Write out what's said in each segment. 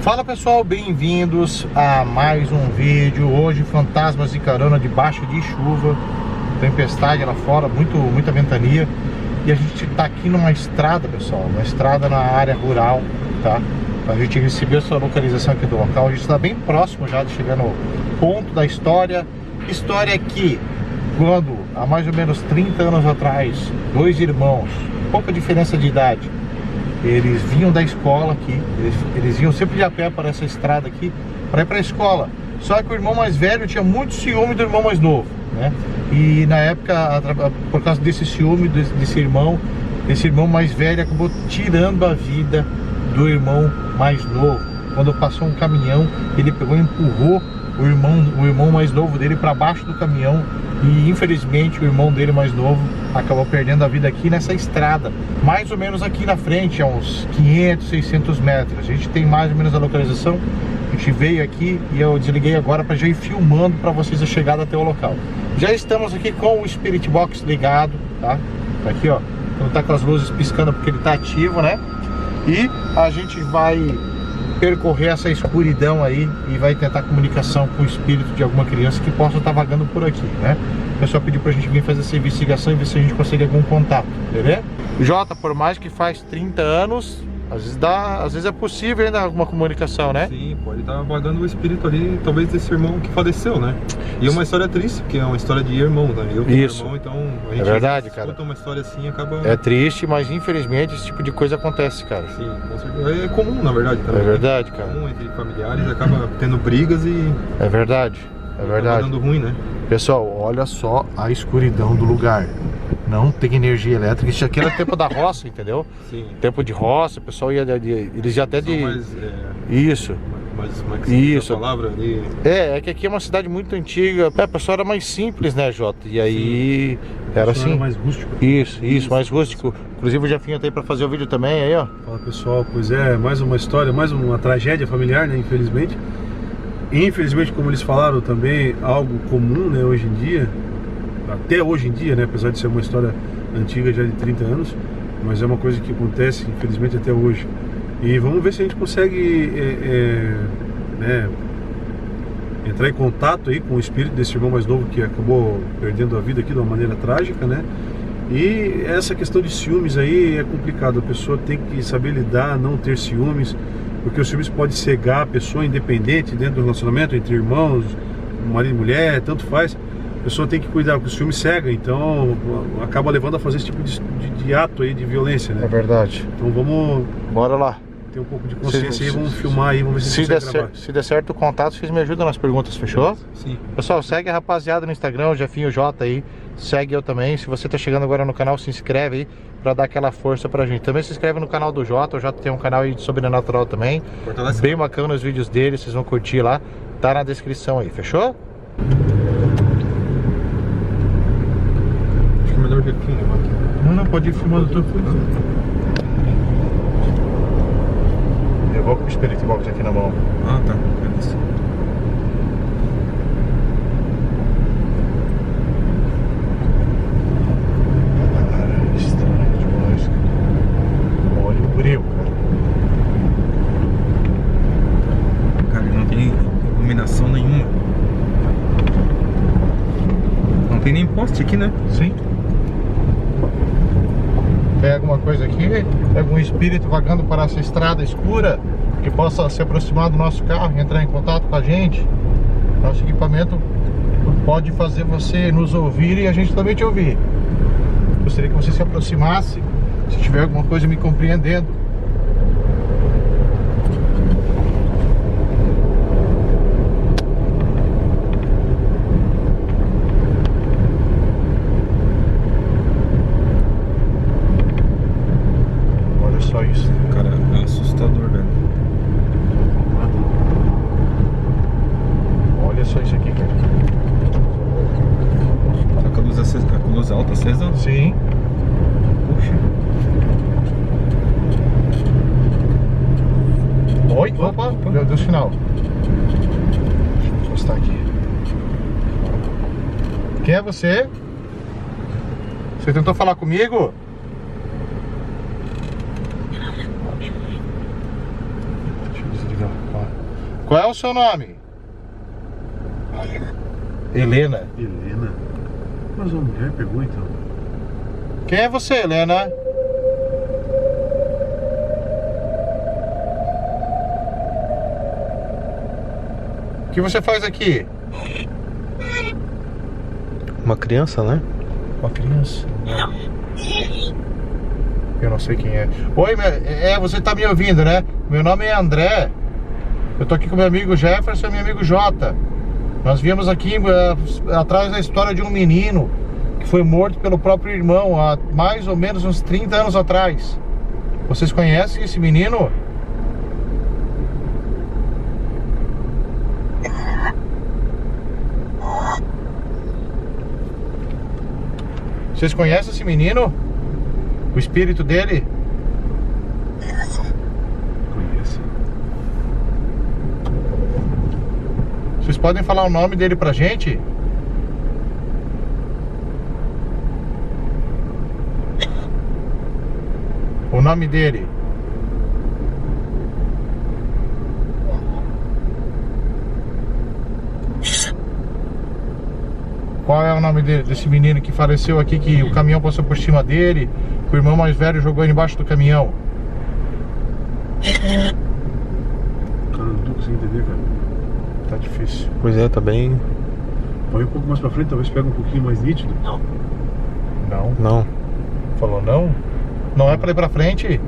Fala pessoal, bem-vindos a mais um vídeo. Hoje fantasmas de carona debaixo de chuva, tempestade lá fora, muita ventania. E a gente tá aqui numa estrada, pessoal, uma estrada na área rural, tá? A gente recebeu essa localização aqui do local. A gente está bem próximo já de chegar no ponto da história. História que, quando há mais ou menos 30 anos atrás, dois irmãos, pouca diferença de idade, eles vinham da escola aqui, eles iam sempre de a pé para essa estrada aqui para ir para a escola. Só que o irmão mais velho tinha muito ciúme do irmão mais novo, né? E na época, por causa desse ciúme desse irmão mais velho acabou tirando a vida do irmão mais novo. Quando passou um caminhão, ele pegou e empurrou o irmão mais novo dele para baixo do caminhão. E infelizmente o irmão dele mais novo acabou perdendo a vida aqui nessa estrada, mais ou menos aqui na frente, a uns 500, 600 metros. A gente tem mais ou menos a localização. A gente veio aqui e eu desliguei agora para já ir filmando para vocês a chegada até o local. Já estamos aqui com o Spirit Box ligado, tá? Tá aqui, ó, não tá com as luzes piscando porque ele tá ativo, né? E a gente vai percorrer essa escuridão aí e vai tentar comunicação com o espírito de alguma criança que possa estar vagando por aqui, né? O pessoal pediu pra gente vir fazer essa investigação e ver se a gente consegue algum contato, beleza? Jota, por mais que faz 30 anos, às vezes é possível ainda alguma comunicação, né? Sim, pode estar vagando o espírito ali, talvez desse irmão que faleceu, né? E é uma história triste, porque é uma história de irmão, né? Eu tenho irmão, então a gente verdade, cara. escuta uma história assim, acaba... É triste, mas infelizmente esse tipo de coisa acontece, cara. Sim, com certeza. É comum, na verdade, também. É verdade, cara. É comum entre familiares, acaba tendo brigas e... É verdade, é verdade. Tá dando ruim, né? Pessoal, olha só a escuridão do lugar. Não tem energia elétrica. Isso aqui era tempo da roça, entendeu? Sim. Tempo de roça, o pessoal ia eles já até de... Mais, Isso. Isso. A palavra ali... É que aqui é uma cidade muito antiga. O pessoal era mais simples, né, Jota? E aí... Sim. Era assim... Era mais rústico. Isso, mais rústico. Inclusive o Jefinho tá aí pra fazer o vídeo também, aí, ó. Fala, pessoal, pois é, mais uma história, mais uma tragédia familiar, né, infelizmente. Infelizmente, como eles falaram também, algo comum, né, hoje em dia. Até hoje em dia, né, apesar de ser uma história antiga já de 30 anos, mas é uma coisa que acontece, infelizmente, até hoje. E vamos ver se a gente consegue né, entrar em contato aí com o espírito desse irmão mais novo que acabou perdendo a vida aqui de uma maneira trágica, né? E essa questão de ciúmes aí é complicado, a pessoa tem que saber lidar, não ter ciúmes, porque o ciúmes pode cegar a pessoa independente dentro do relacionamento entre irmãos, marido e mulher, tanto faz. A pessoa tem que cuidar, porque o ciúme cega, então acaba levando a fazer esse tipo de ato aí, de violência, né? É verdade. Então vamos... Bora lá. Ter um pouco de consciência aí, vamos filmar aí, vamos ver se der consegue gravar. Se der certo o contato, vocês me ajudam nas perguntas, fechou? Sim. Pessoal, segue a rapaziada no Instagram, o Jefinho J aí. Segue eu também. Se você tá chegando agora no canal, se inscreve aí pra dar aquela força pra gente. Também se inscreve no canal do Jota. O Jota tem um canal aí de sobrenatural também. Bem bacana os vídeos dele, vocês vão curtir lá. Tá na descrição aí, fechou? Acho que é melhor que aqui, né? Não, pode ir filmando tudo. Eu vou com o Spirit Box aqui na mão. Ah, tá. Beleza. Cara, estranho demais. Olha o breu, cara. Cara, não tem iluminação nenhuma. Não tem nem poste aqui, né? Sim. Tem alguma coisa aqui? Tem algum espírito vagando para essa estrada escura que possa se aproximar do nosso carro e entrar em contato com a gente? Nosso equipamento pode fazer você nos ouvir e a gente também te ouvir. Gostaria que você se aproximasse, se tiver alguma coisa me compreendendo. Olha só isso. Cara, é assustador, velho. Olha só isso aqui, cara. Tá com a luz alta acesa? Sim. Puxa. Oi, opa, deu sinal. Deixa eu encostar aqui. Quem é você? Você tentou falar comigo? Deixa eu desligar. Ó. Qual é o seu nome? Helena. Helena? Mas a mulher pegou então. Quem é você, Helena? O que você faz aqui? Uma criança, né? Uma criança? Eu não sei quem é. Oi, você tá me ouvindo, né? Meu nome é André. Eu tô aqui com meu amigo Jefferson e meu amigo Jota. Nós viemos aqui atrás da história de um menino que foi morto pelo próprio irmão há mais ou menos uns 30 anos atrás. Vocês conhecem esse menino? Vocês conhecem esse menino? O espírito dele? Conheço. Vocês podem falar o nome dele pra gente? O nome dele? Qual é o nome desse menino que faleceu aqui, que o caminhão passou por cima dele, que o irmão mais velho jogou ele embaixo do caminhão? Cara, não tô conseguindo entender, cara. Tá difícil. Pois é, tá bem... Põe um pouco mais pra frente, talvez pegue um pouquinho mais nítido. Não. Não. Falou não? Não é pra ir pra frente?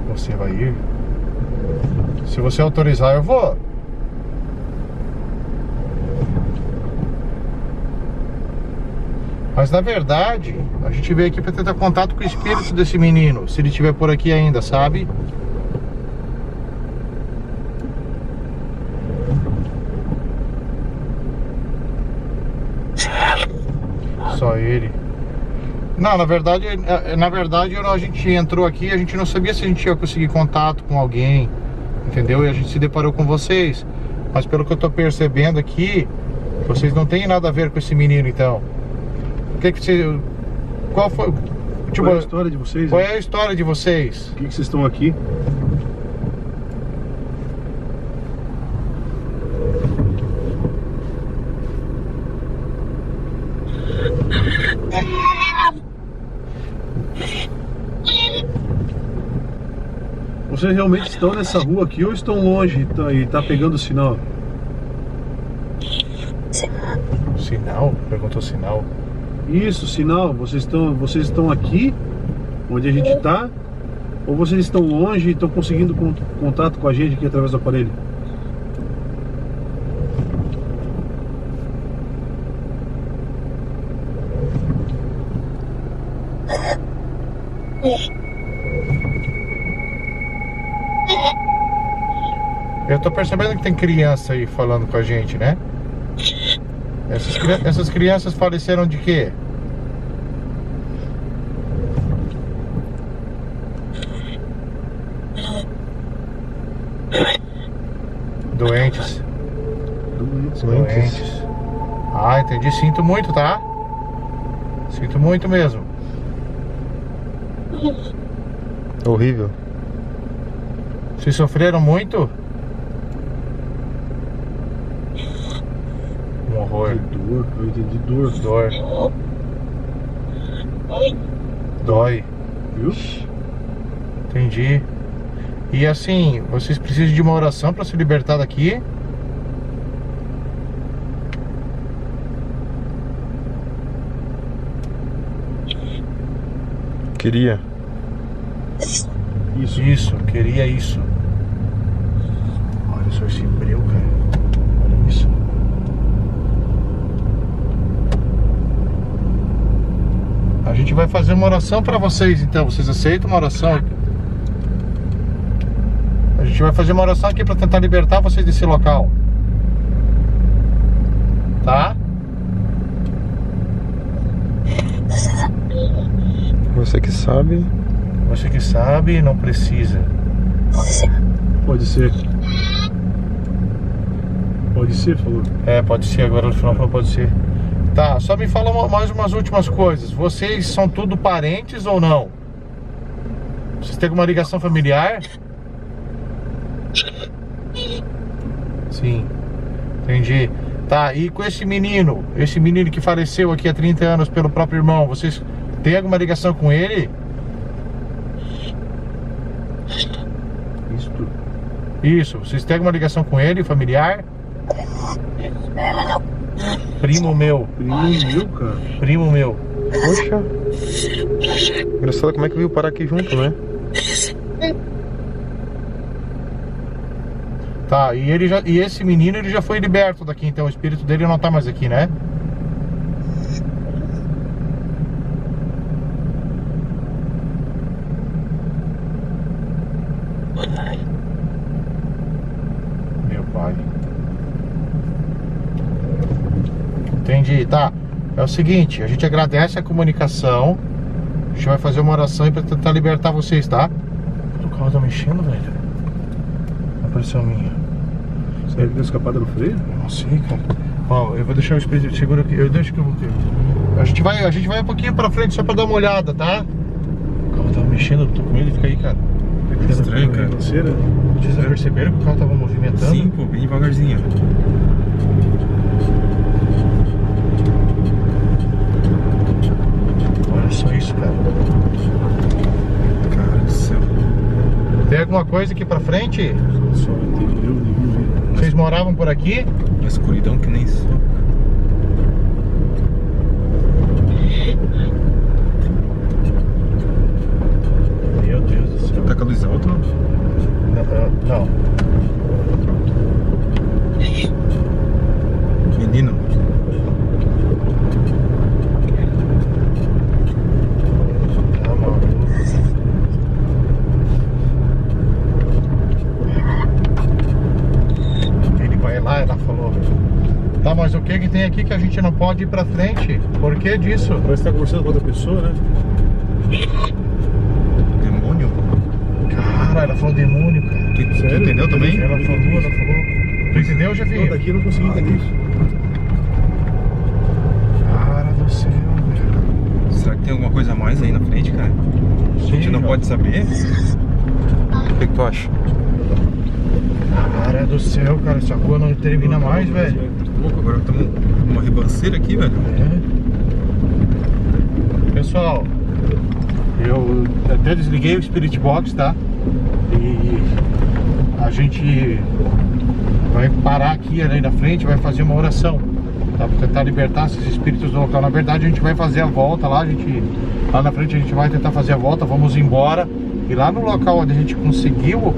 Você vai ir? Se você autorizar, eu vou. Mas na verdade, a gente veio aqui para tentar contato com o espírito desse menino, se ele estiver por aqui ainda, sabe? Só ele. Não, na verdade a gente entrou aqui, a gente não sabia se a gente ia conseguir contato com alguém, entendeu? E a gente se deparou com vocês. Mas pelo que eu tô percebendo aqui, vocês não têm nada a ver com esse menino, então. Qual foi? Tipo, qual é a história de vocês? Qual é a história de vocês? Por que vocês estão aqui? Vocês realmente estão nessa rua aqui ou estão longe e tá pegando o sinal? Sinal? Perguntou sinal. Isso, sinal. Vocês estão aqui, onde a gente tá, ou vocês estão longe e estão conseguindo contato com a gente aqui através do aparelho? Eu tô percebendo que tem criança aí falando com a gente, né? Essas crianças faleceram de quê? Doentes. Doentes. Ah, entendi. Sinto muito, tá? Sinto muito mesmo. Horrível. Vocês sofreram muito? Um horror. Dor, eu entendi dor. Dor. Dói. Viu? Entendi. E assim, vocês precisam de uma oração para se libertar daqui? Queria. Isso, queria isso. Olha só esse breu, cara. Olha isso. A gente vai fazer uma oração para vocês, então. Vocês aceitam uma oração? A gente vai fazer uma oração aqui para tentar libertar vocês desse local. Tá? Você que sabe. Você que sabe, não precisa. Pode ser. Pode ser, falou. É, pode ser, agora no final falou pode ser. Tá, só me fala mais umas últimas coisas. Vocês são tudo parentes ou não? Vocês têm alguma ligação familiar? Sim, entendi. Tá, e com esse menino que faleceu aqui há 30 anos pelo próprio irmão, vocês têm alguma ligação com ele? Isso, vocês têm alguma ligação com ele, familiar? Primo meu. Primo meu, cara. Primo meu. Poxa. Engraçado como é que veio parar aqui junto, né? Tá, e esse menino ele já foi liberto daqui, então o espírito dele não tá mais aqui, né? Meu pai. Entendi, tá. É o seguinte, a gente agradece a comunicação. A gente vai fazer uma oração aí pra tentar libertar vocês, tá? O carro tá mexendo, velho. Apareceu a minha. Será que deu escapada no freio? Não sei, cara. Ó, eu vou deixar o espírito seguro aqui. Eu deixo que eu vou ter. A gente vai um pouquinho pra frente só pra dar uma olhada, tá? O carro tava mexendo, eu tô com medo de ficar aí, cara. Que estranho, cara. Vocês Vocês perceberam que o carro tava movimentando? Sim, pô, bem devagarzinho. Olha só isso, cara. Cara do céu. Tem alguma coisa aqui pra frente? Só entendeu nenhum. Vocês moravam por aqui? Uma escuridão que nem só. Meu Deus do céu. Tá com a luz alta? Não. Menino. Tá maluco. Ele vai lá, ela falou. Tá, mas o que tem aqui que a gente não pode ir pra frente? Por que disso? Parece que tá conversando com outra pessoa, né? Demônio? Cara, ela falou demônio, cara. Tu entendeu também? Ela falou. Tu entendeu, Jefinho? Não, daqui eu não consegui entender isso. Cara do céu, velho. Será que tem alguma coisa a mais aí na frente, cara? A gente não pode saber? O que tu acha? Cara do céu, cara, essa rua não termina mais, velho. Louco, agora estamos numa ribanceira aqui, velho. Pessoal, eu até desliguei o Spirit Box, tá? E a gente vai parar aqui ali na frente, vai fazer uma oração, tá? Pra tentar libertar esses espíritos do local. Na verdade, a gente vai fazer a volta lá, lá na frente a gente vai tentar fazer a volta, vamos embora. E lá no local onde a gente conseguiu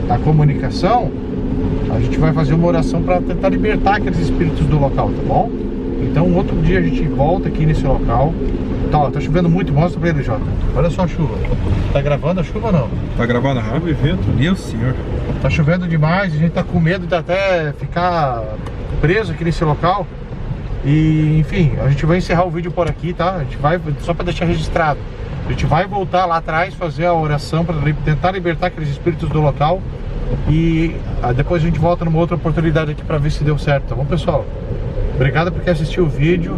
a comunicação, a gente vai fazer uma oração para tentar libertar aqueles espíritos do local, tá bom? Então outro dia a gente volta aqui nesse local. Tá, ó, tá chovendo muito, mostra pra ele, Jota. Olha só a chuva. Tá gravando a chuva ou não? Tá gravando, É um evento. Meu senhor. Tá chovendo demais, a gente tá com medo de até ficar preso aqui nesse local. E enfim, a gente vai encerrar o vídeo por aqui, tá? A gente vai, só pra deixar registrado, a gente vai voltar lá atrás, fazer a oração para tentar libertar aqueles espíritos do local. E depois a gente volta numa outra oportunidade aqui pra ver se deu certo, tá bom, pessoal? Obrigado por quem assistiu o vídeo,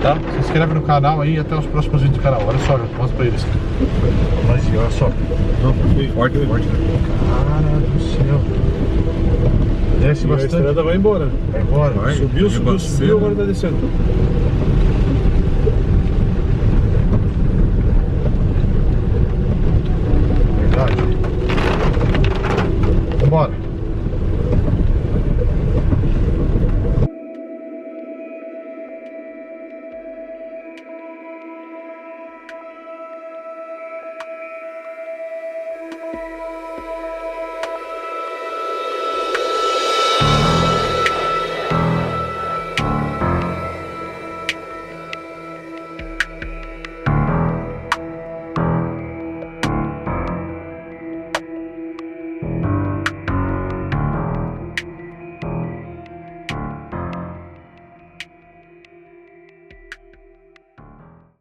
tá? Se inscreve no canal aí e até os próximos vídeos do canal. Olha só, mostra pra eles. Mas olha só. Não, forte, forte, né? Cara do céu. Desce E a bastante. estrada vai embora. Vai embora. Vai. Subiu, Ribanceira. agora tá descendo.